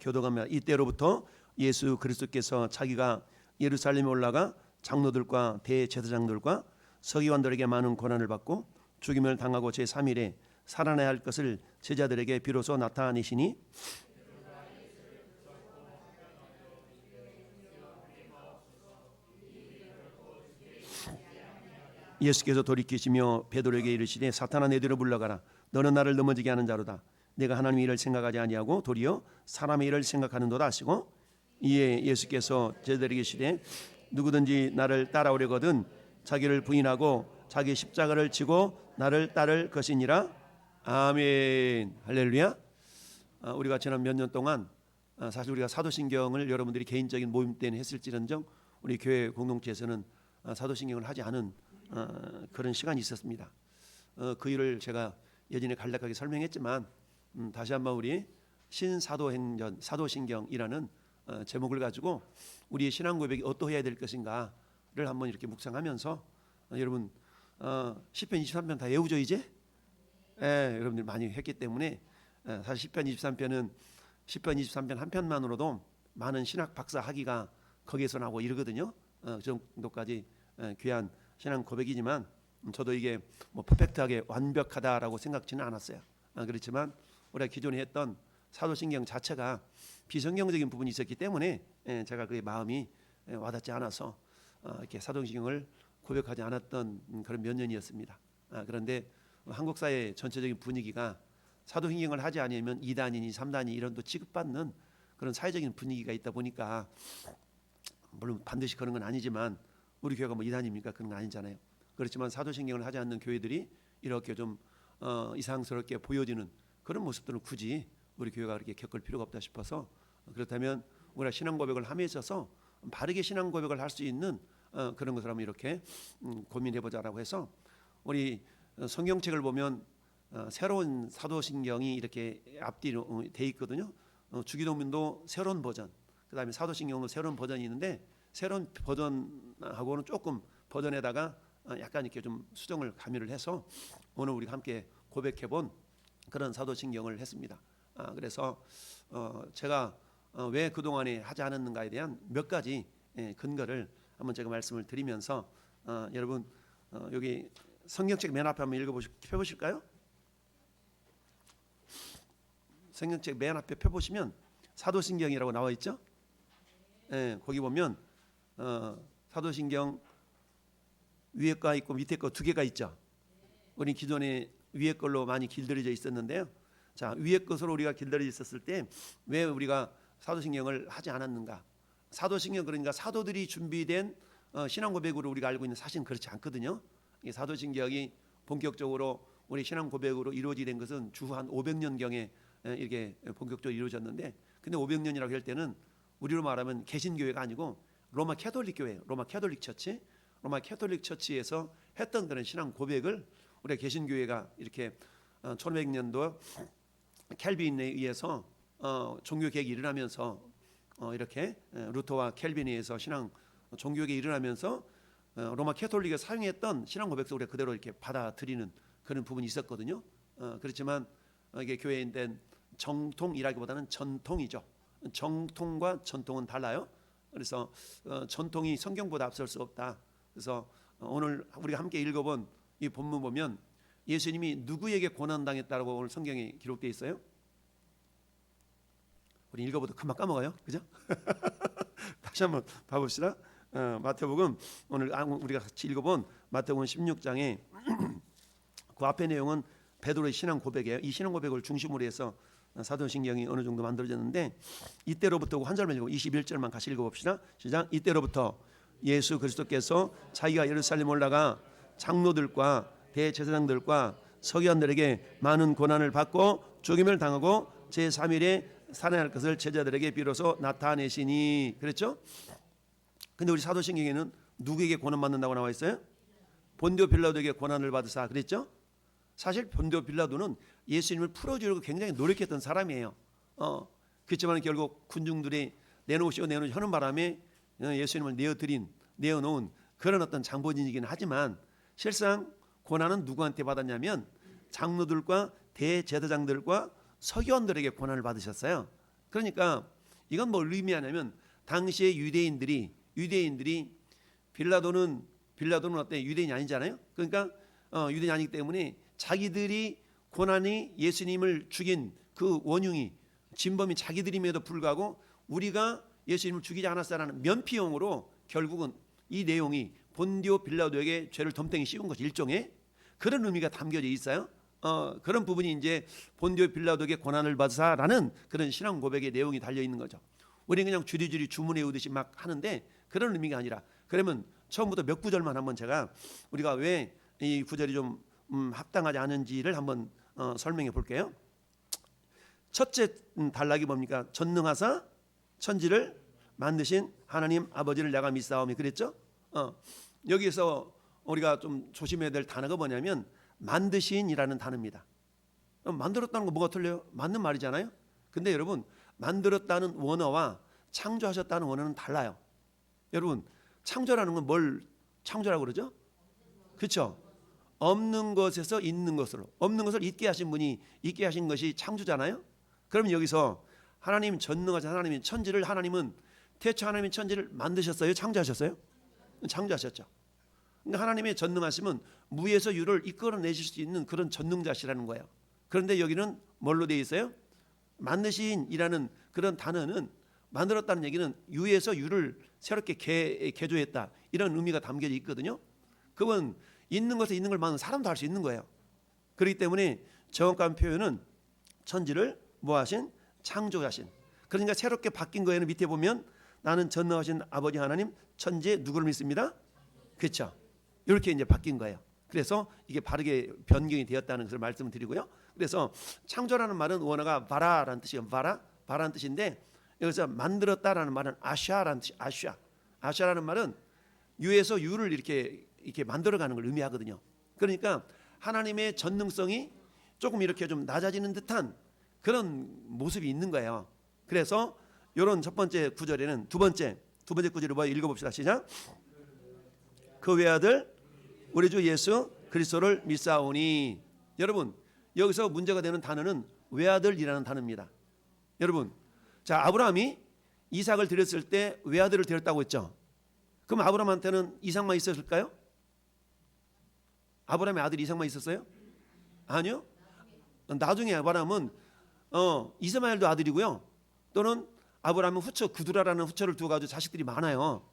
교도갑니다. 이때로부터 예수 그리스도께서 자기가 예루살렘에 올라가 장로들과 대제사장들과 서기관들에게 많은 고난을 받고 죽임을 당하고 제3일에 살아나야 할 것을 제자들에게 비로소 나타내시니 예수께서 돌이키시며 베드로에게 이르시되 사탄아 내뒤로 물러가라. 너는 나를 넘어지게 하는 자로다. 내가 하나님의 일을 생각하지 아니하고 도리어 사람의 일을 생각하는도다 하시고 이에 예수께서 제자들에게 이르시되 누구든지 나를 따라오려거든 자기를 부인하고 자기 십자가를 지고 나를 따를 것이니라. 아멘. 할렐루야. 우리가 지난 몇 년 동안 사실 우리가 사도신경을 여러분들이 개인적인 모임 때는 했을지언정 우리 교회 공동체에서는 사도신경을 하지 않은 그런 시간이 있었습니다. 그 일을 제가 예전에 간략하게 설명했지만 다시 한번 우리 신사도행전 사도신경이라는 제목을 가지고 우리의 신앙 고백이 어떠해야 될 것인가를 한번 이렇게 묵상하면서 여러분 시편 23편 다 외우죠 이제? 여러분들 많이 했기 때문에 사실 시편 23편은 시편 23편 한 편만으로도 많은 신학 박사 학위가 거기에서 나오고 이러거든요. 그 정도까지 귀한 신앙 고백이지만 저도 이게 뭐 퍼펙트하게 완벽하다라고 생각지는 않았어요. 그렇지만 우리가 기존에 했던 사도신경 자체가 비성경적인 부분이 있었기 때문에 제가 그의 마음이 와닿지 않아서 이렇게 사도신경을 고백하지 않았던 그런 몇 년이었습니다. 그런데 한국 사회 전체적인 분위기가 사도신경을 하지 않으면 2단이니 3단이 이런 또 취급받는 그런 사회적인 분위기가 있다 보니까 물론 반드시 그런 건 아니지만 우리 교회가 뭐 2단입니까? 그런 건 아니잖아요. 그렇지만 사도신경을 하지 않는 교회들이 이렇게 좀 이상스럽게 보여지는 그런 모습들은 굳이 우리 교회가 그렇게 겪을 필요가 없다 싶어서 그렇다면 우리가 신앙 고백을 함에 있어서 바르게 신앙 고백을 할 수 있는 그런 것을 한번 이렇게 고민해보자라고 해서 우리 성경책을 보면 새로운 사도신경이 이렇게 앞뒤로 돼 있거든요. 주기도문도 새로운 버전, 그 다음에 사도신경도 새로운 버전이 있는데 새로운 버전하고는 조금 버전에다가 약간 이렇게 좀 수정을 가미를 해서 오늘 우리가 함께 고백해본 그런 사도신경을 했습니다. 그래서 제가 왜 그동안에 하지 않았는가에 대한 몇 가지 근거를 한번 제가 말씀을 드리면서 여러분 여기 성경책 맨 앞에 한번 펴보실까요? 성경책 맨 앞에 펴보시면 사도신경이라고 나와 있죠? 거기 보면 사도신경 위에 거 있고 밑에 거 두 개가 있죠. 우리 기존에 위에 걸로 많이 길들여져 있었는데요. 자, 위에 것으로 우리가 길들여져 있었을 때 왜 우리가 사도신경을 하지 않았는가? 사도신경 그러니까 사도들이 준비된 신앙 고백으로 우리가 알고 있는 사실은 그렇지 않거든요. 이 사도신경이 본격적으로 우리 신앙 고백으로 이루어지게 된 것은 주후 한 500년경에 이렇게 본격적으로 이루어졌는데, 근데 500년이라고 할 때는 우리로 말하면 개신교회가 아니고 로마 캐톨릭 교회, 로마 캐톨릭 처치, 로마 캐톨릭 처치에서 했던 그런 신앙 고백을 우리가 개신교회가 이렇게 1500년도 켈빈에 의해서 종교개혁이 일어나면서 이렇게 루터와 켈빈에 의해서 신앙 종교개혁이 일어나면서 로마 캐톨릭에 사용했던 신앙 고백서 우리가 그대로 이렇게 받아들이는 그런 부분이 있었거든요. 그렇지만 이게 교회에 된 정통이라기보다는 전통이죠. 정통과 전통은 달라요. 그래서 전통이 성경보다 앞설 수 없다. 그래서 오늘 우리가 함께 읽어본 이 본문 보면 예수님이 누구에게 고난당했다고 오늘 성경에 기록되어 있어요? 우리 읽어보다 금방 까먹어요. 그죠? 다시 한번 봐봅시다. 마태복음 오늘 우리가 같이 읽어본 마태복음 16장에 그 앞의 내용은 베드로의 신앙 고백이에요. 이 신앙 고백을 중심으로 해서 사도신경이 어느 정도 만들어졌는데, 이때로부터 한 절만 읽고 21절만 같이 읽어봅시다. 시작. 이때로부터 예수 그리스도께서 자기가 예루살렘 올라가 장로들과 대제사장들과 서기관들에게 많은 고난을 받고 죽임을 당하고 제3일에 살아날 것을 제자들에게 비로소 나타내시니. 그랬죠? 근데 우리 사도신경에는 누구에게 고난받는다고 나와 있어요? 본디오 빌라도에게 고난을 받으사 그랬죠? 사실 본디오 빌라도는 예수님을 풀어주려고 굉장히 노력했던 사람이에요. 그렇지만 결국 군중들이 내놓으시오 하는 바람에 예수님을 내어놓은 그런 어떤 장본인이긴 하지만, 실상 고난은 누구한테 받았냐면 장로들과 대제사장들과 서기관들에게 고난을 받으셨어요. 그러니까 이건 뭘 의미하냐면 당시의 유대인들이 빌라도는 어때? 유대인이 아니잖아요. 그러니까 유대인이 아니기 때문에 자기들이 고난이 예수님을 죽인 그 원흉이 진범이 자기들임에도 불구하고 우리가 예수님을 죽이지 않았다라는 면피용으로 결국은 이 내용이 본디오 빌라도에게 죄를 덤탱이 씌운 것이 일종의 그런 의미가 담겨져 있어요. 그런 부분이 이제 본디오 빌라도에게 고난을 받으사라는 그런 신앙 고백의 내용이 달려 있는 거죠. 우리는 그냥 주리주리 주문해 오듯이 막 하는데 그런 의미가 아니라, 그러면 처음부터 몇 구절만 한번 제가 우리가 왜 이 구절이 좀 합당하지 않은지를 한번 설명해 볼게요. 첫째 단락이 뭡니까? 전능하사 천지를 만드신 하나님 아버지를 내가 믿사오니 그랬죠? 여기서 우리가 좀 조심해야 될 단어가 뭐냐면 만드신이라는 단어입니다. 만들었다는 거 뭐가 틀려요? 맞는 말이잖아요. 근데 여러분, 만들었다는 원어와 창조하셨다는 원어는 달라요. 여러분, 창조라는 건 뭘 창조라고 그러죠? 그렇죠? 없는 것에서 있는 것으로, 없는 것을 있게 하신 분이 있게 하신 것이 창조잖아요. 그러면 여기서 하나님 전능하신 하나님이 천지를, 하나님은 태초 하나님이 천지를 만드셨어요? 창조하셨어요? 창조하셨죠. 그러니까 하나님의 전능하심은 무에서 유를 이끌어내실 수 있는 그런 전능자시라는 거예요. 그런데 여기는 뭘로 되어 있어요? 만드신이라는 그런 단어는, 만들었다는 얘기는 유에서 유를 새롭게 개조했다, 이런 의미가 담겨져 있거든요. 그건 있는 것에 있는 걸 만든 사람도 할 수 있는 거예요. 그렇기 때문에 정확한 표현은 천지를 뭐하신? 창조하신. 그러니까 새롭게 바뀐 거에는 밑에 보면 나는 전능하신 아버지 하나님 천지에 누구를 믿습니다? 그렇죠. 이렇게 이제 바뀐 거예요. 그래서 이게 바르게 변경이 되었다는 것을 말씀을 드리고요. 그래서 창조라는 말은 원어가 바라라는 뜻이에요. 바라는 뜻인데 여기서 만들었다라는 말은 아샤라는 뜻이 아샤라는 말은 유에서 유를 이렇게 만들어가는 걸 의미하거든요. 그러니까 하나님의 전능성이 조금 이렇게 좀 낮아지는 듯한 그런 모습이 있는 거예요. 그래서 이런 첫 번째 구절에는 두 번째 구절을 뭐 읽어봅시다. 시작. 그 외아들 우리 주 예수 그리스도를 믿사오니. 여러분, 여기서 문제가 되는 단어는 외아들이라는 단어입니다. 여러분, 자, 아브라함이 이삭을 드렸을 때 외아들을 드렸다고 했죠. 그럼 아브라함한테는 이삭만 있었을까요? 아브라함의 아들이 이삭만 있었어요? 아니요. 나중에 아브라함은 이스마엘도 아들이고요. 또는 아브라함은 후처 구두라라는 후처를 두고 가지고 자식들이 많아요.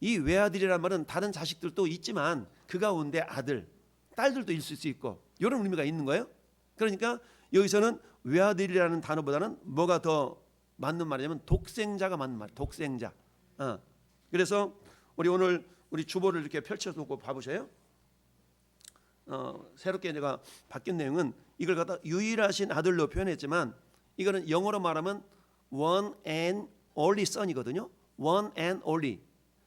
이 외아들이라는 말은 다른 자식들도 있지만 그 가운데 아들, 딸들도 있을 수 있고 이런 의미가 있는 거예요. 그러니까 여기서는 외아들이라는 단어보다는 뭐가 더 맞는 말이냐면 독생자가 맞는 말. 독생자. 그래서 우리 오늘 우리 주보를 이렇게 펼쳐놓고 봐보세요. 새롭게 내가 바뀐 내용은 이걸 갖다 유일하신 아들로 표현했지만 이거는 영어로 말하면 one and only son이거든요. one and only.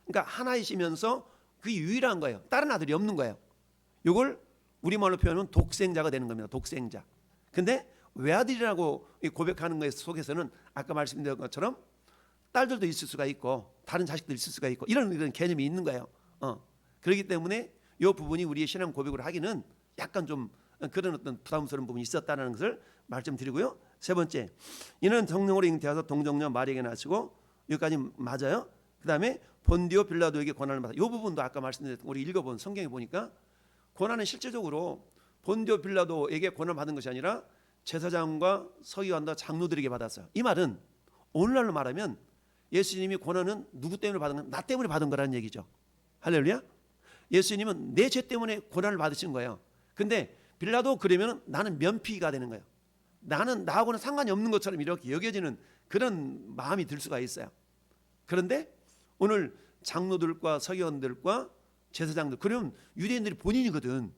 그러니까 하나이시면서 그게 유일한 거예요. 다른 아들이 없는 거예요. 이걸 우리말로 표현하면 독생자가 되는 겁니다. 독생자. 근데 외아들이라고 고백하는 것 속에서는 아까 말씀드린 것처럼 딸들도 있을 수가 있고 다른 자식도 있을 수가 있고 이런 개념이 있는 거예요. 그렇기 때문에 이 부분이 우리의 신앙 고백으로 하기는 약간 좀 그런 어떤 부담스러운 부분이 있었다는 것을 말씀드리고요. 세 번째, 이는 성령으로 잉태하사 동정녀 마리아에게 낳으시고, 여기까지 맞아요. 그 다음에 본디오 빌라도에게 고난을 받아. 이 부분도 아까 말씀드렸던 우리 읽어본 성경에 보니까 고난은 실제적으로 본디오 빌라도에게 고난을 받은 것이 아니라 제사장과 서기관과 장로들에게 받았어요. 이 말은 오늘날로 말하면 예수님이 고난은 누구 때문에 받은 건? 나 때문에 받은 거라는 얘기죠. 할렐루야. 예수님은 내 죄 때문에 고난을 받으신 거예요. 근데 빌라도 그러면 나는 면피가 되는 거예요. 나는 나하고는 상관이 없는 것처럼 이렇게 여겨지는 그런 마음이 들 수가 있어요. 그런데 오늘 장로들과 서기관들과 제사장들, 그러면 유대인들이 본인이거든.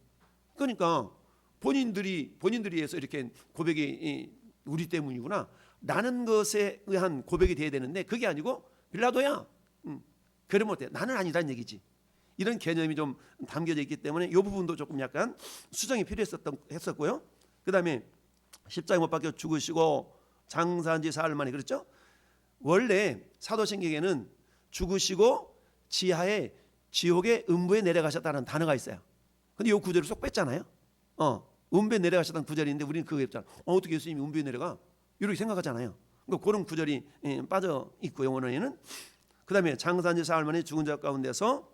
그러니까 본인들이 해서 이렇게 고백이 우리 때문이구나, 나는 것에 의한 고백이 돼야 되는데 그게 아니고 빌라도야, 그러면 어때? 나는 아니라는 얘기지. 이런 개념이 좀 담겨져 있기 때문에 이 부분도 조금 약간 수정이 필요했었고요. 그 다음에 십자가에 못 박혀 죽으시고 장사한 지 사흘 만에, 그렇죠? 원래 사도신경에는 죽으시고 지하에 지옥의 음부에 내려가셨다는 단어가 있어요. 근데 이 구절을 쏙 뺐잖아요. 음부에 내려가셨다는 구절인데 우리는 그거 했잖아. 어떻게 예수님이 음부에 내려가? 이렇게 생각하잖아요. 그러니까 그런 구절이 빠져 있고요. 원어에는. 그다음에 장사한 지 사흘 만에 죽은 자 가운데서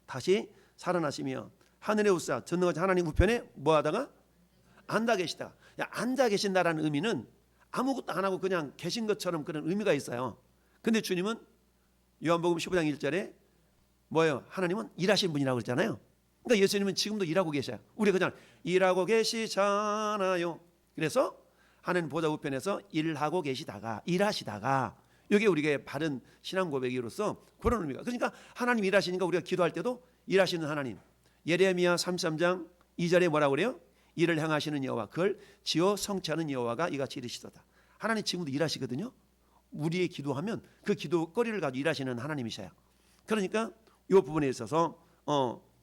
다시 살아나시며 하늘의 우사 전능하신 하나님 우편에 뭐하다가 앉아 계시다. 앉아 계신다라는 의미는 아무것도 안 하고 그냥 계신 것처럼 그런 의미가 있어요. 근데 주님은 요한복음 15장 1절에 뭐예요? 하나님은 일하시는 분이라고 그랬잖아요. 그러니까 예수님은 지금도 일하고 계셔요. 우리가 그냥 일하고 계시잖아요. 그래서 하나님 보좌 우편에서 일하고 계시다가 일하시다가 이게 우리가 바른 신앙 고백으로서 그런 의미가. 그러니까 하나님 일하시니까 우리가 기도할 때도 일하시는 하나님. 예레미야 33장 2절에 뭐라고 그래요? 일을 행하시는 여호와 그걸 지어 성취하는 여호와가 이같이 이르시도다. 하나님 지금도 일하시거든요. 우리의 기도하면 그 기도거리를 가지고 일하시는 하나님이셔요. 그러니까 이 부분에 있어서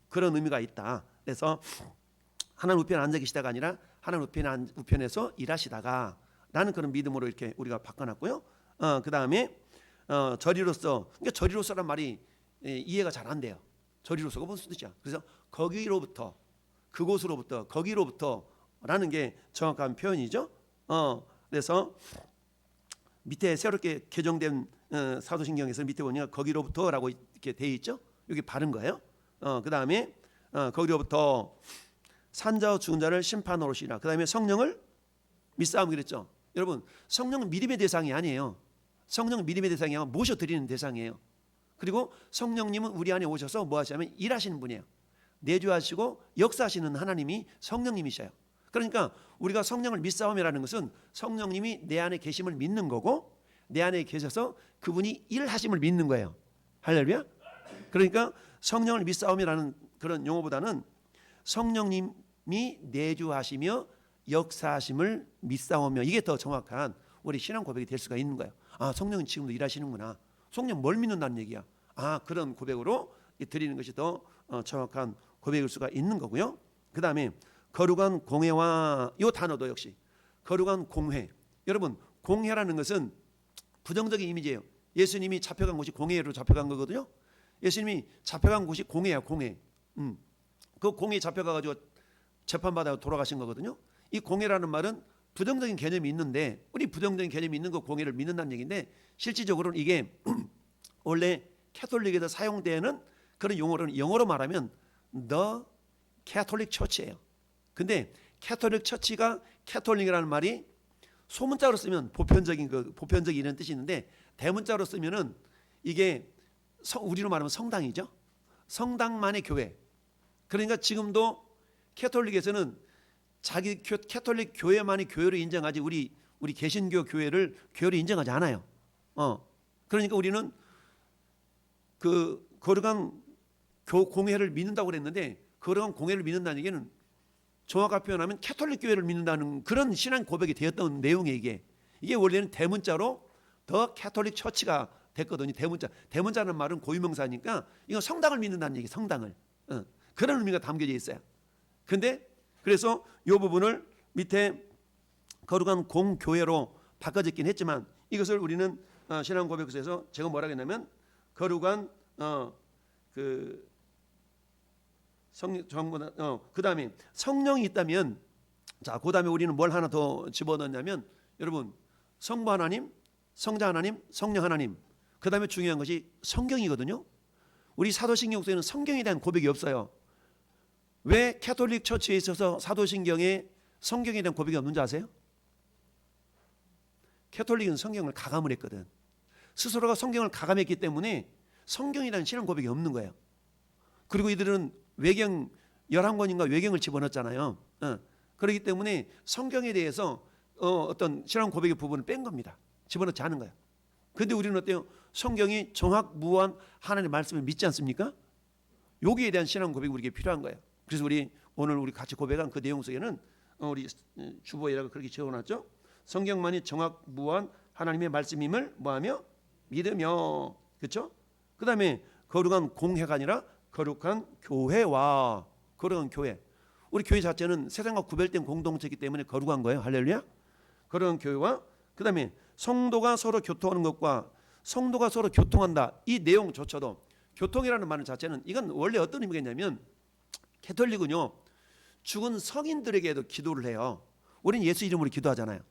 그런 의미가 있다. 그래서 하나님 우편에 앉아 계시다가 아니라 하나님 우편에서 일하시다가 라는 그런 믿음으로 이렇게 우리가 바꿔놨고요. 그 다음에 저리로서, 그러니까 저리로서란 말이 이해가 잘 안 돼요. 저리로서가 무슨 뜻이야? 그래서 거기로부터, 그곳으로부터, 거기로부터라는 게 정확한 표현이죠. 그래서 밑에 새롭게 개정된 사도신경에서 밑에 보니까 거기로부터라고 이렇게 돼 있죠. 여기 바른 거예요. 그 다음에 거기로부터 산자와 죽은 자를 심판하러 오시라. 그 다음에 성령을 믿사오며 그랬죠. 여러분 성령은 믿음의 대상이 아니에요. 성령은 믿음의 대상이 아니라 모셔드리는 대상이에요. 그리고 성령님은 우리 안에 오셔서 뭐 하시냐면 일하시는 분이에요. 내주하시고 역사하시는 하나님이 성령님이셔요. 그러니까 우리가 성령을 믿사오며라는 것은 성령님이 내 안에 계심을 믿는 거고 내 안에 계셔서 그분이 일하심을 믿는 거예요. 할렐루야. 그러니까 성령을 믿사오며라는 그런 용어보다는 성령님이 내주하시며 역사하심을 믿사오며, 이게 더 정확한 우리 신앙 고백이 될 수가 있는 거예요. 아, 성령은 지금도 일하시는구나. 성령 뭘 믿는다는 얘기야. 아, 그런 고백으로 드리는 것이 더 정확한 고백일 수가 있는 거고요. 그 다음에 거룩한 공회와, 이 단어도 역시 거룩한 공회. 여러분 공회라는 것은 부정적인 이미지예요. 예수님이 잡혀간 곳이 공회로 잡혀간 거거든요. 예수님이 잡혀간 곳이 공회야, 공회. 그 공회에 잡혀가가지고 재판받아 돌아가신 거거든요. 이 공회라는 말은 부정적인 개념이 있는데, 우리 부정적인 개념이 있는 그 공회를 믿는다는 얘기인데, 실질적으로는 이게 원래 캐톨릭에서 사용되는 그런 용어로는, 영어로 말하면 The Catholic Church예요. 근데 캐톨릭 처치가, 캐톨릭이라는 말이 소문자로 쓰면 보편적인 이런 뜻이 있는데, 대문자로 쓰면은 이게 우리로 말하면 성당이죠. 성당만의 교회. 그러니까 지금도 캐톨릭에서는 자기 캐톨릭 교회만이 교회로 인정하지 우리 개신교 교회를 교회로 인정하지 않아요. 그러니까 우리는 그 거룩한 공회를 믿는다고 그랬는데, 거룩한 공회를 믿는다는 얘기는 정확하게 표현하면 캐톨릭 교회를 믿는다는 그런 신앙 고백이 되었던 내용이에요. 이게 원래는 대문자로 더 캐톨릭 처치가 됐거든요. 대문자는 말은 고유명사니까 이건 성당을 믿는다는 얘기, 성당을. 그런 의미가 담겨져 있어요. 근데 그래서 이 부분을 밑에 거룩한 공교회로 바꿔졌긴 했지만, 이것을 우리는 신앙 고백에서 제가 뭐라 했냐면 거룩한 그 다음에 성령이 있다면, 자, 그 다음에 우리는 뭘 하나 더 집어넣냐면, 여러분 성부 하나님, 성자 하나님, 성령 하나님, 그 다음에 중요한 것이 성경이거든요. 우리 사도신경서에는 성경에 대한 고백이 없어요. 왜 캐톨릭 처치에 있어서 사도신경에 성경에 대한 고백이 없는지 아세요? 캐톨릭은 성경을 가감을 했거든. 스스로가 성경을 가감했기 때문에 성경에 대한 신앙 고백이 없는 거예요. 그리고 이들은 외경 11권인가 외경을 집어넣었잖아요. 그렇기 때문에 성경에 대해서 어떤 신앙 고백의 부분을 뺀 겁니다. 집어넣지 않은 거예요. 그런데 우리는 어때요? 성경이 정확무한 하나님의 말씀을 믿지 않습니까? 여기에 대한 신앙 고백이 우리에게 필요한 거예요. 그래서 오늘 우리 같이 고백한 그 내용 속에는 우리 주보에다가 그렇게 적어놨죠. 성경만이 정확무한 하나님의 말씀임을 뭐하며? 믿으며. 그렇죠? 그 다음에 거룩한 공회가 아니라 거룩한 교회와, 거룩한 교회. 우리 교회 자체는 세상과 구별된 공동체이기 때문에 거룩한 거예요. 할렐루야. 거룩한 교회와, 그 다음에 성도가 서로 교통하는 것과, 성도가 서로 교통한다, 이 내용조차도, 교통이라는 말 자체는 이건 원래 어떤 의미겠냐면, 캐톨릭은요 죽은 성인들에게도 기도를 해요. 우리는 예수 이름으로 기도하잖아요.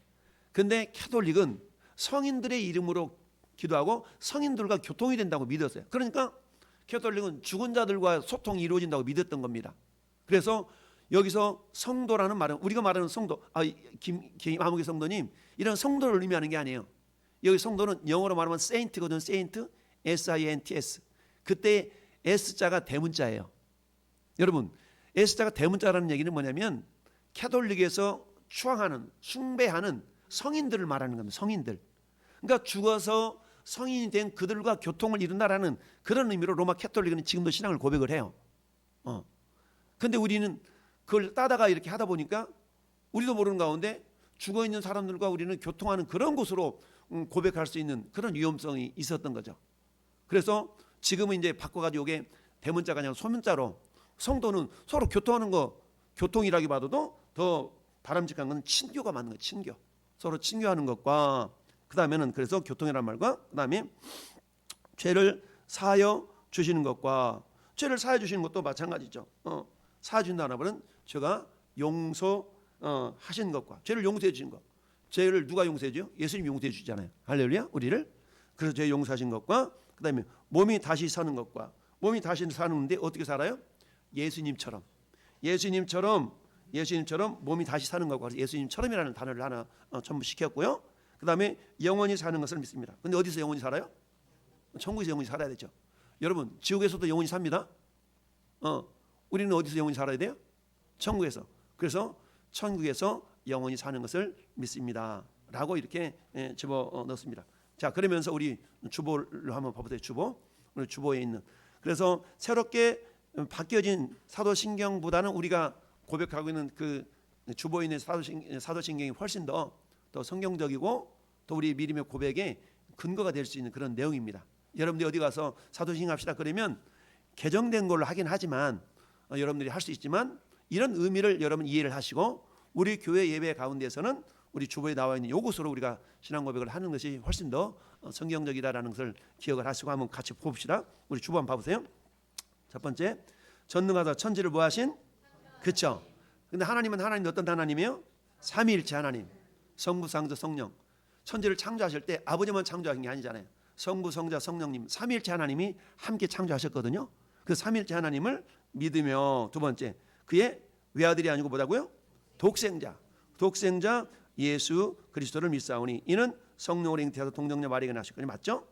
근데 캐톨릭은 성인들의 이름으로 기도하고 성인들과 교통이 된다고 믿었어요. 그러니까 캐톨릭은 죽은 자들과 소통이 이루어진다고 믿었던 겁니다. 그래서 여기서 성도라는 말은 우리가 말하는 성도, 김아무개 성도님, 이런 성도를 의미하는 게 아니에요. 여기 성도는 영어로 말하면 saint거든. saint, S-I-N-T-S. 그때 S자가 대문자예요. 여러분, S자가 대문자라는 얘기는 뭐냐면 캐톨릭에서 추앙하는, 숭배하는 성인들을 말하는 겁니다. 성인들. 그러니까 죽어서 성인이 된 그들과 교통을 이룬다라는 그런 의미로 로마 캐톨릭은 지금도 신앙을 고백을 해요. 근데 우리는 그걸 따다가 이렇게 하다 보니까 우리도 모르는 가운데 죽어 있는 사람들과 우리는 교통하는 그런 곳으로 고백할 수 있는 그런 위험성이 있었던 거죠. 그래서 지금은 이제 바꿔가지고 이게 대문자가 아니라 소문자로 성도는 서로 교통하는 거, 교통이라기보다도 더 바람직한 건 친교가 맞는 거예요. 친교. 서로 친교하는 것과 그 다음에는 그래서 교통이라는 말과 그 다음에 죄를 사하여 주시는 것과 죄를 사하여 주시는 것도 마찬가지죠. 사하여 준다는 말은 죄가 용서하신 것과 죄를 용서해 주신 것. 죄를 누가 용서해 줘요? 예수님이 용서해 주잖아요. 할렐루야. 우리를. 그래서 죄 용서하신 것과 그 다음에 몸이 다시 사는 것과 몸이 다시 사는데 어떻게 살아요? 예수님처럼 몸이 다시 사는 것과 예수님처럼이라는 단어를 하나 첨부시켰고요. 그 다음에 영원히 사는 것을 믿습니다. 근데 어디서 영원히 살아요? 천국에서 영원히 살아야 되죠. 여러분 지옥에서도 영원히 삽니다. 우리는 어디서 영원히 살아야 돼요? 천국에서. 그래서 천국에서 영원히 사는 것을 믿습니다 라고 이렇게 집어넣습니다. 자, 그러면서 우리 주보를 한번 봐보세요. 우리 주보에 있는, 그래서 새롭게 바뀌어진 사도신경보다는 우리가 고백하고 있는 그 주보에 있는 사도신경이 훨씬 더 성경적이고 또 우리 믿음의 고백에 근거가 될 수 있는 그런 내용입니다. 여러분들이 어디 가서 사도신경 합시다 그러면 개정된 걸로 하긴 하지만 여러분들이 할 수 있지만 이런 의미를 여러분 이해를 하시고 우리 교회 예배 가운데서는 우리 주보에 나와 있는 요것으로 우리가 신앙 고백을 하는 것이 훨씬 더 성경적이다라는 것을 기억을 하시고 한번 같이 봅시다. 우리 주보 한번 봐보세요. 첫 번째, 전능하사 천지를 뭐 하신? 그렇죠. 근데 하나님은 어떤 하나님이에요? 삼위일체 하나님. 성부, 성자, 성령. 천지를 창조하실 때 아버지만 창조하신 게 아니잖아요. 성부, 성자, 성령님 삼위일체 하나님이 함께 창조하셨거든요. 그 삼위일체 하나님을 믿으며, 두 번째, 그의 외아들이 아니고 뭐라고요? 독생자 예수 그리스도를 믿사오니 이는 성령으로 잉태하사 동정녀 마리아가 나셨거든요. 맞죠?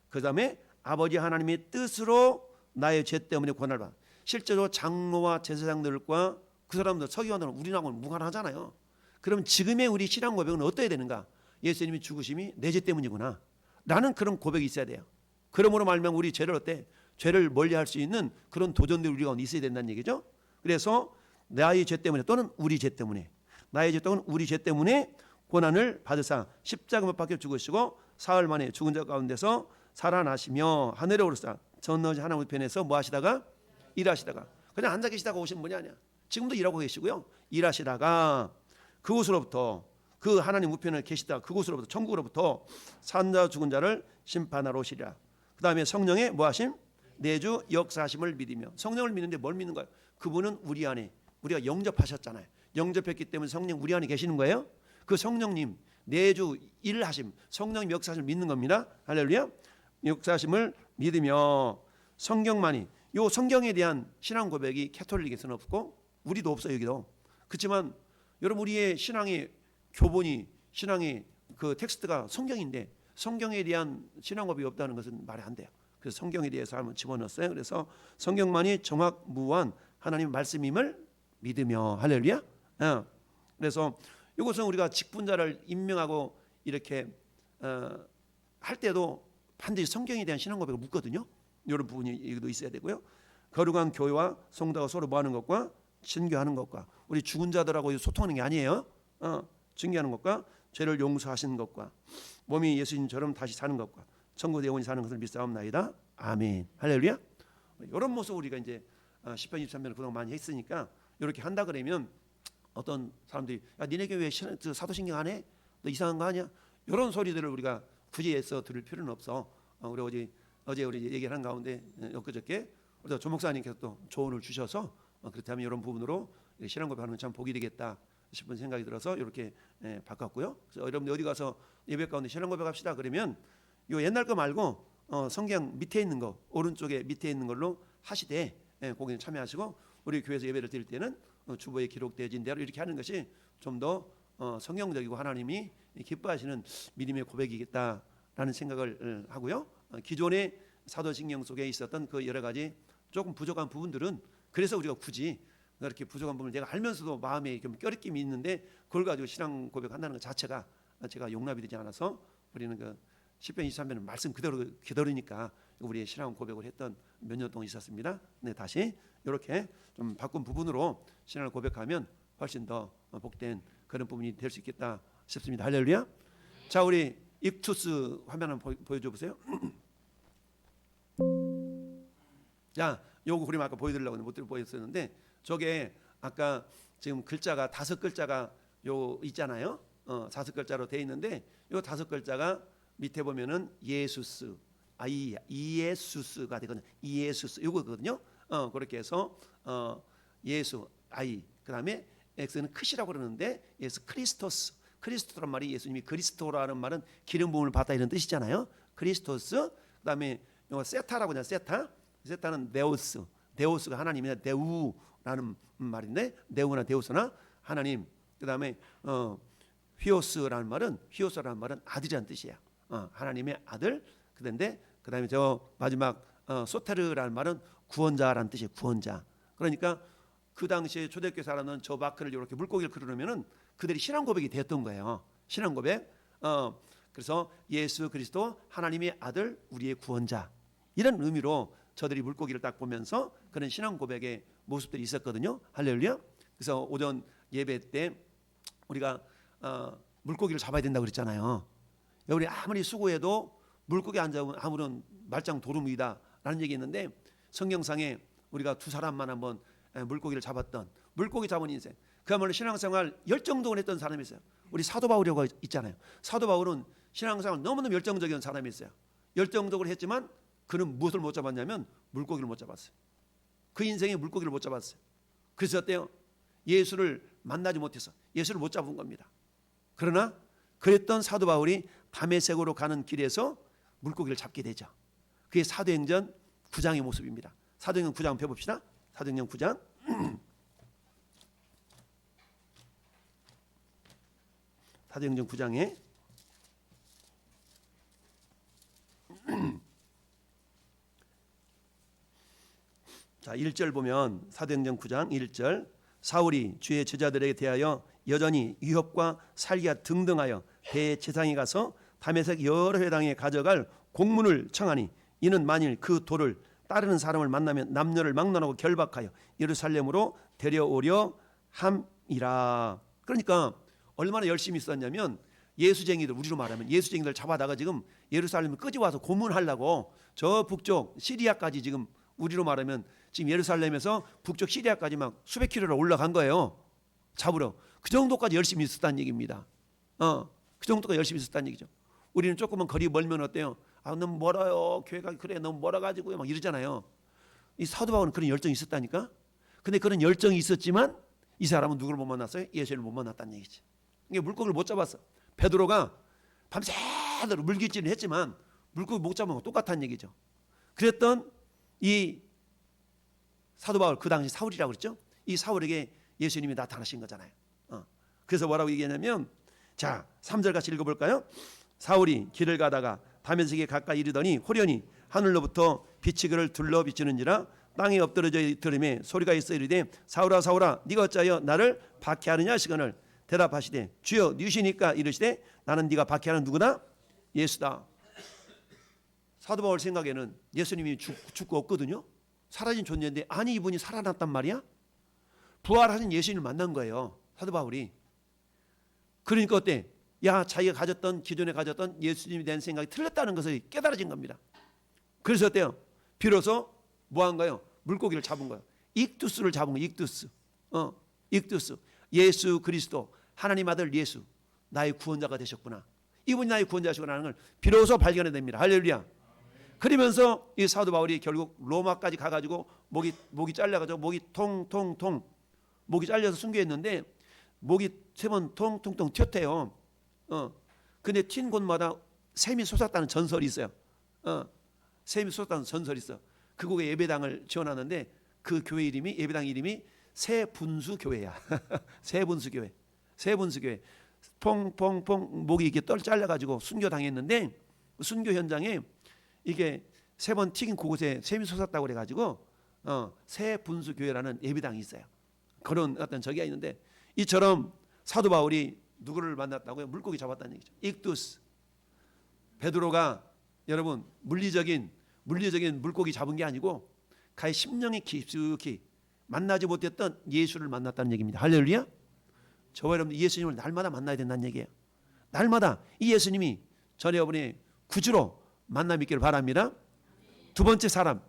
그 다음에 아버지 하나님의 뜻으로 나의 죄 때문에 고난을 받아. 실제로 장로와 제사장들과 그 사람들, 서기관들은 우리하고는 무관하잖아요. 그럼 지금의 우리 신앙 고백은 어떠해야 되는가? 예수님이 죽으심이 내 죄 때문이구나 라는 그런 고백이 있어야 돼요. 그러므로 말면 우리 죄를 죄를 멀리할 수 있는 그런 도전들이 우리가 있어야 된다는 얘기죠. 그래서 나의 죄 때문에 또는 우리 죄 때문에, 나의 죄 또는 우리 죄 때문에 고난을 받으사 십자가 못 박혀 죽으시고 사흘 만에 죽은 자 가운데서 살아나시며 하늘에 오르사 전너지 하나님 우편에서 뭐 하시다가? 일하시다가. 그냥 앉아 계시다가 오신 분이 아니야. 지금도 일하고 계시고요. 일하시다가 그곳으로부터, 그 하나님 우편에 계시다가 그곳으로부터, 천국으로부터 산자 죽은 자를 심판하러 오시리라. 그 다음에 성령의 뭐 하심? 내주 역사하심을 믿으며. 성령을 믿는데 뭘 믿는 거예요? 그분은 우리 안에, 우리가 영접하셨잖아요. 영접했기 때문에 성령 우리 안에 계시는 거예요. 그 성령님 내주 일하심, 성령님 역사하심을 믿는 겁니다. 할렐루야. 역사하심을 믿으며 성경만이, 요 성경에 대한 신앙 고백이 캐톨릭에서는 없고 우리도 없어요. 여기도. 그렇지만 여러분 우리의 신앙의 교본이, 신앙의 그 텍스트가 성경인데 성경에 대한 신앙 고백이 없다는 것은 말이 안 돼요. 그래서 성경에 대해서 한번 집어넣었어요. 그래서 성경만이 정확무한 하나님 말씀임을 믿으며. 할렐루야. 그래서 이것은 우리가 직분자를 임명하고 이렇게 할 때도 반드시 성경에 대한 신앙 고백을 묻거든요. 이런 부분이 있어야 되고요. 거룩한 교회와 성도가 서로 뭐 하는 것과 친교하는 것과 우리 죽은 자들하고 소통하는 게 아니에요. 친교하는 것과 죄를 용서하시는 것과 몸이 예수님처럼 다시 사는 것과 천국에 영원히 사는 것을 믿사옵나이다. 아멘. 할렐루야. 이런 모습 우리가 이제 10편 23편을 그동안 많이 했으니까 이렇게 한다 그러면 어떤 사람들이 야 니네 교회 사도신경 안 해? 너 이상한 거 아니야? 이런 소리들을 우리가 굳이 애써 들을 필요는 없어. 우리 어제 우리 얘기를 한 가운데 엊그저께 조 목사님께서 또 조언을 주셔서 그렇다면 이런 부분으로 신앙 고백하는 참 복이 되겠다 싶은 생각이 들어서 이렇게 바꿨고요. 그래서 여러분들 어디 가서 예배 가운데 신앙 고백합시다 그러면 요 옛날 거 말고 성경 밑에 있는 거, 오른쪽에 밑에 있는 걸로 하시되 거기에 참여하시고, 우리 교회에서 예배를 드릴 때는 주보에 기록되어진 대로 이렇게 하는 것이 좀 더 성경적이고 하나님이 기뻐하시는 믿음의 고백이겠다라는 생각을 하고요. 기존의 사도신경 속에 있었던 그 여러 가지 조금 부족한 부분들은, 그래서 우리가 굳이 그렇게 부족한 부분을 내가 알면서도 마음에 좀 껴리낌이 있는데 그걸 가지고 신앙 고백한다는 것 자체가 제가 용납이 되지 않아서, 우리는 그 10편 23편은 말씀 그대로니까 우리의 신앙 고백을 했던 몇 년 동안 있었습니다. 네, 다시 이렇게 좀 바꾼 부분으로 신앙을 고백하면 훨씬 더 복된 그런 부분이 될 수 있겠다 싶습니다. 할렐루야. 자, 우리 익투스 화면 한번 보여줘 보세요. 자, 요거 그림 아까 보여드리려고 못 보였었는데, 저게 아까 지금 글자가 5글자가 요 있잖아요. 5글자로 돼 있는데, 요 5글자가 밑에 보면은 예수스, 이예수스가 되거든요. 이예수스 요거거든요. 그렇게 해서 예수, 그다음에 X는 크시라고 그러는데, 예수 크리스토스, 크리스토란 말이 예수님이 그리스도라는 말은 기름 부음을 받다 이런 뜻이잖아요. 크리스토스. 그다음에 요 세타라고 하잖아요. 세타는 데오스가 하나님이나 데우라는 말인데, 데우나 데우스나 하나님. 그다음에 휘오스라는 말은 아들이라는 뜻이에요. 하나님의 아들. 그런데 그다음에 저 마지막 소테르라는 말은 구원자라는 뜻이에요. 구원자. 그러니까 그 당시에 초대교회 사람은 저 마크를 이렇게 물고기를 그려놓으면은 그들이 신앙 고백이 되었던 거예요. 신앙 고백. 그래서 예수 그리스도 하나님의 아들, 우리의 구원자, 이런 의미로 저들이 물고기를 딱 보면서 그런 신앙 고백의 모습들이 있었거든요. 할렐루야. 그래서 오전 예배 때 우리가 물고기를 잡아야 된다고 그랬잖아요. 우리 아무리 수고해도 물고기 안 잡으면 아무런 말짱 도루묵이다라는 얘기 있는데, 성경상에 우리가 2사람만 한번 물고기를 잡았던, 물고기 잡은 인생, 그야말로 신앙생활 열정적으로 했던 사람이 있어요. 우리 사도 바울이라고 있잖아요. 사도 바울은 신앙생활 너무너무 열정적인 사람이 있어요. 열정적으로 했지만 그는 무엇을 못 잡았냐면 물고기를 못 잡았어요. 그 인생에 물고기를 못 잡았어요. 그래서 어때요? 예수를 만나지 못해서 예수를 못 잡은 겁니다. 그러나 그랬던 사도 바울이 다메섹으로 가는 길에서 물고기를 잡게 되죠. 그게 사도행전 9장의 모습입니다. 사도행전 9장 펴봅시다. 사도행전 9장. 사도행전 9장에 자, 1절 보면, 사도행전 9장 1절, 사울이 주의 제자들에게 대하여 여전히 위협과 살기가 등등하여 대제사장에 가서 다메섹 여러 회당에 가져갈 공문을 청하니, 이는 만일 그 도를 따르는 사람을 만나면 남녀를 막론하고 결박하여 예루살렘으로 데려오려 함이라. 그러니까 얼마나 열심히 있었냐면, 예수쟁이들, 우리로 말하면 예수쟁이들 잡아다가 지금 예루살렘을 끄집어와서 고문하려고 저 북쪽 시리아까지, 지금 우리로 말하면 지금 예루살렘에서 북쪽 시리아까지 막 수백 킬로를 올라간 거예요. 잡으러. 그 정도까지 열심히 있었다는 얘기입니다. 그 정도까지 열심히 있었다는 얘기죠. 우리는 조금만 거리 멀면 어때요? 너무 멀어요. 교회가 그래 너무 멀어가지고요. 막 이러잖아요. 이 사도 바울은 그런 열정이 있었다니까. 근데 그런 열정이 있었지만 이 사람은 누구를 못 만났어요? 예수를 못 만났다는 얘기지. 이게 물고기를 못 잡았어. 베드로가 밤새도록 물길질을 했지만 물고기 못 잡은 거 똑같다는 얘기죠. 그랬던 이 사도 바울, 그 당시 사울이라고 그랬죠. 이 사울에게 예수님이 나타나신 거잖아요. 그래서 뭐라고 얘기하냐면, 자, 3절 같이 읽어볼까요? 사울이 길을 가다가 다메섹에 가까이 이르더니 호련히 하늘로부터 빛이 그를 둘러 비치는지라 땅에 엎드러져 들음에 소리가 있어 이르되, 사울아 사울아 네가 어찌하여 나를 박해하느냐 하시거늘 대답하시되, 주여 누시니까 이르시되, 나는 네가 박해하는 누구다? 예수다. 사도 바울 생각에는 예수님이 죽고 없거든요. 사라진 존재인데, 아니 이분이 살아났단 말이야? 부활하신 예수님을 만난 거예요, 사도 바울이. 그러니까 어때? 야, 자기가 가졌던, 기존에 가졌던 예수님에 대한 생각이 틀렸다는 것을 깨달아진 겁니다. 그래서 어때요? 비로소 뭐 한 거예요? 물고기를 잡은 거예요. 익두스를 잡은 거예요. 익두스. 익두스. 예수 그리스도, 하나님 아들 예수, 나의 구원자가 되셨구나. 이분이 나의 구원자시구나라는 걸 비로소 발견해냅니다. 할렐루야. 그러면서 이 사도 바울이 결국 로마까지 가가지고 목이 잘려가지고 목이 통통통 목이 잘려서 순교했는데, 목이 3번 통통통 튀었대요. 근데 튄 곳마다 샘이 솟았다는 전설이 있어요. 샘이 솟았다는 전설이 있어. 그곳에 예배당을 지어놨는데 그 교회 이름이, 예배당 이름이 새분수교회야. 새분수교회. 새분수교회. 퐁퐁퐁 목이 이렇게 떨 잘려가지고 순교 당했는데 순교 현장에 이게 3번 튀긴 그곳에 샘이 솟았다고 그래가지고 새분수교회라는 예배당이 있어요. 그런 어떤 저기가 있는데, 이처럼 사도 바울이 누구를 만났다고요? 물고기 잡았다는 얘기죠. 익두스. 베드로가 여러분 물리적인 물고기 잡은 게 아니고 가히 심령이 깊숙이 만나지 못했던 예수를 만났다는 얘기입니다. 할렐루야. 저와 여러분들 예수님을 날마다 만나야 된다는 얘기예요. 날마다 이 예수님이 저와 여러분의 구주로 만나 믿기를 바랍니다. 두 번째 사람이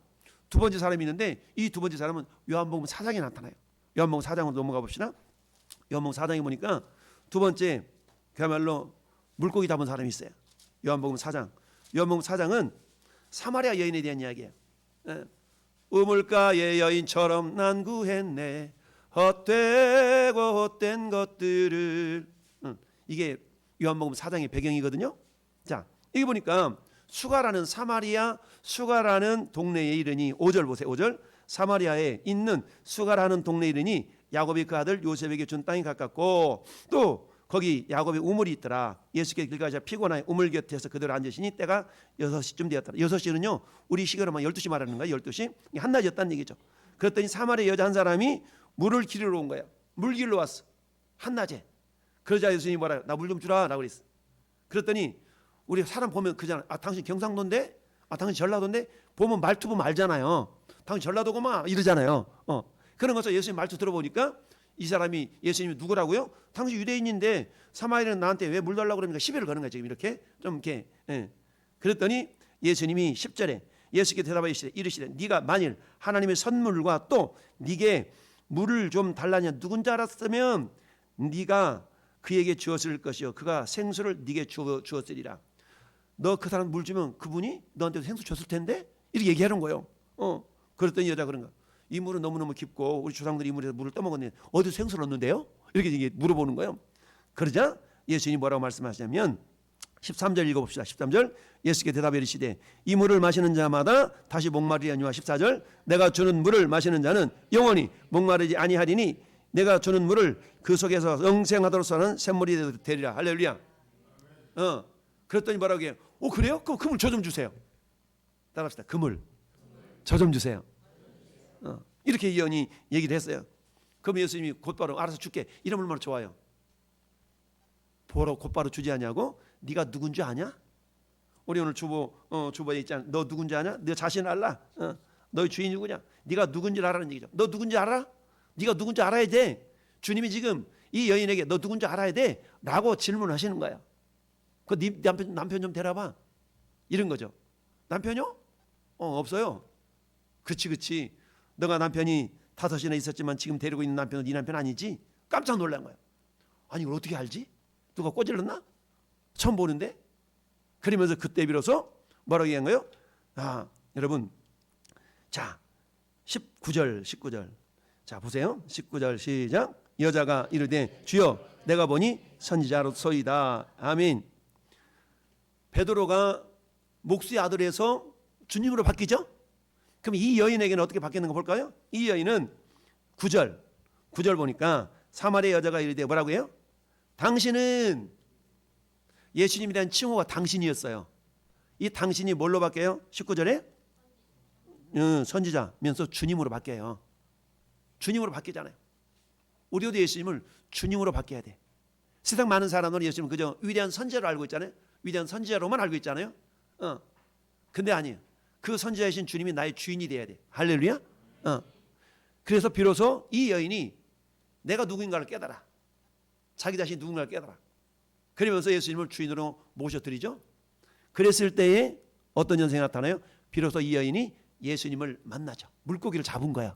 있는데 이 두 번째 사람은 요한복음 4장에 나타나요. 요한복음 4장으로 넘어가 봅시다. 요한복음 4장에 보니까 두 번째 그야말로 물고기 잡은 사람이 있어요. 요한복음 4장. 요한복음 4장은 사마리아 여인에 대한 이야기예요. 우물가의 여인처럼 난 구했네 헛되고 헛된 것들을. 이게 요한복음 4장의 배경이거든요. 자, 여기 보니까 수가라는 동네에 이르니 5절 보세요. 5절. 사마리아에 있는 수가라는 동네에 이르니 야곱이 그 아들 요셉에게 준 땅이 가깝고 또 거기 야곱의 우물이 있더라. 예수께서 길 가시다 피곤하여 우물 곁에서 그대로 앉으시니 때가 6시쯤 되었더라. 6시는요 우리 시간으로 12시 말하는 거예요. 12시. 한낮이었다는 얘기죠. 그랬더니 사마리아 여자 한 사람이 물을 기르러 온 거예요. 물 기르러 왔어. 한낮에. 그러자 예수님이 뭐라 나 물 좀 주라 라고 그랬어. 그랬더니 우리 사람 보면 그잖아. 당신 경상도인데? 당신 전라도인데? 보면 말투 보면 알잖아요. 당신 전라도구만 이러잖아요. 그런 것을 예수님 말투 들어보니까 이 사람이 예수님이 누구라고요? 당신 유대인인데 사마리아는 나한테 왜 물 달라고 그러니까 시비를 거는 거야. 지금 이렇게 좀 이렇게. 그랬더니 예수님이 10절에 예수께 대답하여 이르시되 네가 만일 하나님의 선물과 또 네게 물을 좀 달라냐 누군지 알았으면 네가 그에게 주었을 것이요 그가 생수를 네게 주었으리라. 너 그 사람 물 주면 그분이 너한테 생수 줬을 텐데 이렇게 얘기하는 거예요. 그랬더니 여자가 그런 거야. 이 물은 너무너무 깊고 우리 조상들이 이 물에서 물을 떠먹었는데 어디서 생수를 얻는데요? 이렇게 물어보는 거예요. 그러자 예수님이 뭐라고 말씀하시냐면 13절 읽어봅시다. 13절 예수께 대답해 이르시되 이 물을 마시는 자마다 다시 목마르리니와 14절 내가 주는 물을 마시는 자는 영원히 목마르지 아니하리니 내가 주는 물을 그 속에서 영생하도록 사는 샘물이 되리라. 할렐루야. 그랬더니 뭐라고 해요? 그래요? 그럼 그 물 저 좀 주세요. 따라합시다. 그 물 저 좀 주세요. 이렇게 이 여인이 얘기를 했어요. 그럼 예수님이 곧바로 알아서 줄게. 이런 물만 좋아요. 보러 곧바로 주지 않냐고? 네가 누군지 아냐? 우리 오늘 주보에 있잖아. 너 누군지 아냐? 너 자신 알라? 너의 주인이 누구냐? 네가 누군지 알아라는 얘기죠. 너 누군지 알아? 네가 누군지 알아야 돼. 주님이 지금 이 여인에게 너 누군지 알아야 돼 라고 질문하시는 거야. 네 남편 좀 데려봐. 이런 거죠. 남편이요? 없어요. 그치. 너가 남편이 5이나 있었지만 지금 데리고 있는 남편은 네 남편 아니지? 깜짝 놀란 거야. 아니 이걸 어떻게 알지? 누가 꼬질렀나? 처음 보는데? 그러면서 그때 비로소 뭐라고 얘기한 거예요? 여러분 자 19절 자 보세요. 19절 시작. 여자가 이르되 주여 내가 보니 선지자로소이다. 아멘. 베드로가 목수의 아들에서 주님으로 바뀌죠? 그럼 이 여인에게는 어떻게 바뀌는 거 볼까요? 이 여인은 9절 보니까 사마리아 여자가 이르되 뭐라고 해요? 당신은 예수님에 대한 칭호가 당신이었어요. 이 당신이 뭘로 바뀌어요? 19절에 선지자면서 주님으로 바뀌어요. 주님으로 바뀌잖아요. 우리도 예수님을 주님으로 바뀌어야 돼. 세상 많은 사람들은 예수님을 그저 위대한 선지자로 알고 있잖아요. 위대한 선지자로만 알고 있잖아요. 근데 아니에요. 그 선지자이신 주님이 나의 주인이 돼야 돼. 할렐루야. 그래서 비로소 이 여인이 내가 누구인가를 깨달아. 자기 자신이 누군가를 깨달아. 그러면서 예수님을 주인으로 모셔드리죠. 그랬을 때에 어떤 현상이 나타나요? 비로소 이 여인이 예수님을 만나죠. 물고기를 잡은 거야.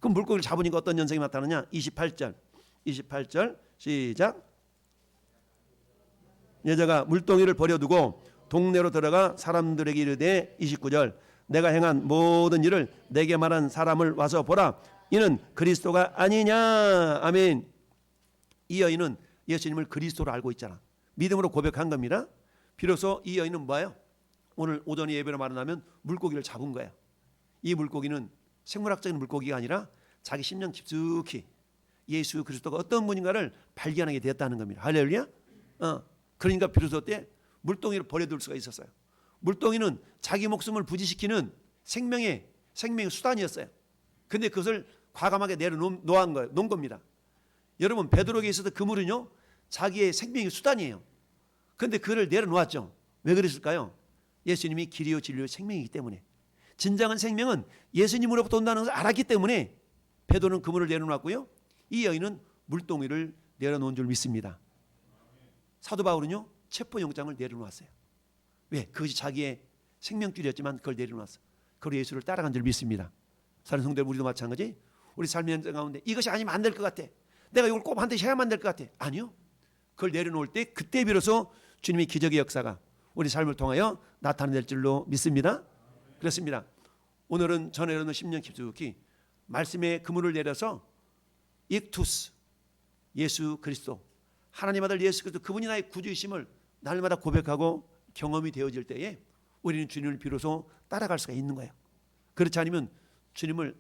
그럼 물고기를 잡으니까 어떤 현상이 나타나냐? 28절 시작. 여자가 물동이를 버려두고 동네로 들어가 사람들에게 이르되 29절 내가 행한 모든 일을 내게 말한 사람을 와서 보라. 이는 그리스도가 아니냐. 아멘. 이 여인은 예수님을 그리스도로 알고 있잖아. 믿음으로 고백한 겁니다. 비로소 이 여인은 뭐예요? 오늘 오전에 예배로 말하면 물고기를 잡은 거예요. 이 물고기는 생물학적인 물고기가 아니라 자기 심령 깊숙이 예수 그리스도가 어떤 분인가를 발견하게 되었다는 겁니다. 할렐루야. 그러니까 비로소 때 물동이를 버려둘 수가 있었어요. 물동이는 자기 목숨을 부지시키는 생명의 수단이었어요. 근데 그것을 과감하게 내려놓은 겁니다. 여러분, 베드로에게 있어서 그물은요 자기의 생명의 수단이에요. 그런데 그를 내려놓았죠. 왜 그랬을까요? 예수님이 길이요 진리요 생명이기 때문에. 진정한 생명은 예수님으로부터 온다는 것을 알았기 때문에 베드로는 그물을 내려놓았고요, 이 여인은 물동이를 내려놓은 줄 믿습니다. 사도 바울은요 체포영장을 내려놓았어요. 왜? 그것이 자기의 생명줄이었지만 그걸 내려놓았어. 그리고 예수를 따라간 줄 믿습니다. 사는 성도들, 우리도 마찬가지. 우리 삶의 현장 가운데 이것이 아니면 안 될 것 같아, 내가 이걸 꼭 반드시 해야만 될 것 같아. 아니요. 그걸 내려놓을 때 그때 비로소 주님의 기적의 역사가 우리 삶을 통하여 나타낼 줄로 믿습니다. 그렇습니다. 오늘은 전에 여러분 심령 깊숙이 말씀의 그물을 내려서 익투스 예수 그리스도, 하나님 아들 예수 그리스도, 그분이 나의 구주이심을 날마다 고백하고 경험이 되어질 때에 우리는 주님을 비로소 따라갈 수가 있는 거예요. 그렇지 않으면 주님을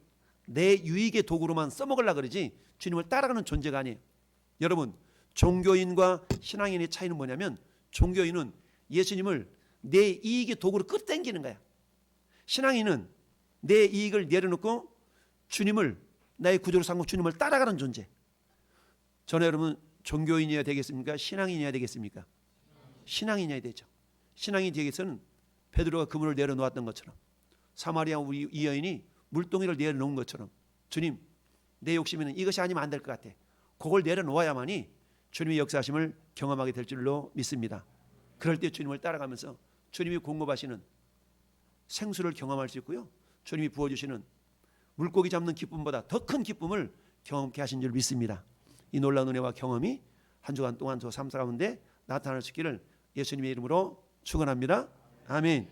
내 유익의 도구로만 써먹으려고 그러지 주님을 따라가는 존재가 아니에요. 여러분, 종교인과 신앙인의 차이는 뭐냐면 종교인은 예수님을 내 이익의 도구로 끌어당기는 거야. 신앙인은 내 이익을 내려놓고 주님을 나의 구주로 삼고 주님을 따라가는 존재. 저는 여러분 종교인이어야 되겠습니까? 신앙인이어야 되겠습니까? 신앙인이어야 되죠. 신앙인이 되기 위해서는 베드로가 그물을 내려놓았던 것처럼, 사마리아 우리 이 여인이 물동이를 내려놓은 것처럼, 주님 내 욕심에는 이것이 아니면 안 될 것 같아, 그걸 내려놓아야만이 주님의 역사하심을 경험하게 될 줄로 믿습니다. 그럴 때 주님을 따라가면서 주님이 공급하시는 생수를 경험할 수 있고요, 주님이 부어주시는 물고기 잡는 기쁨보다 더 큰 기쁨을 경험케 하신 줄 믿습니다. 이 놀라운 은혜와 경험이 한 주간 동안 저 삶 가운데 나타날 수 있기를 예수님의 이름으로 축원합니다. 아멘.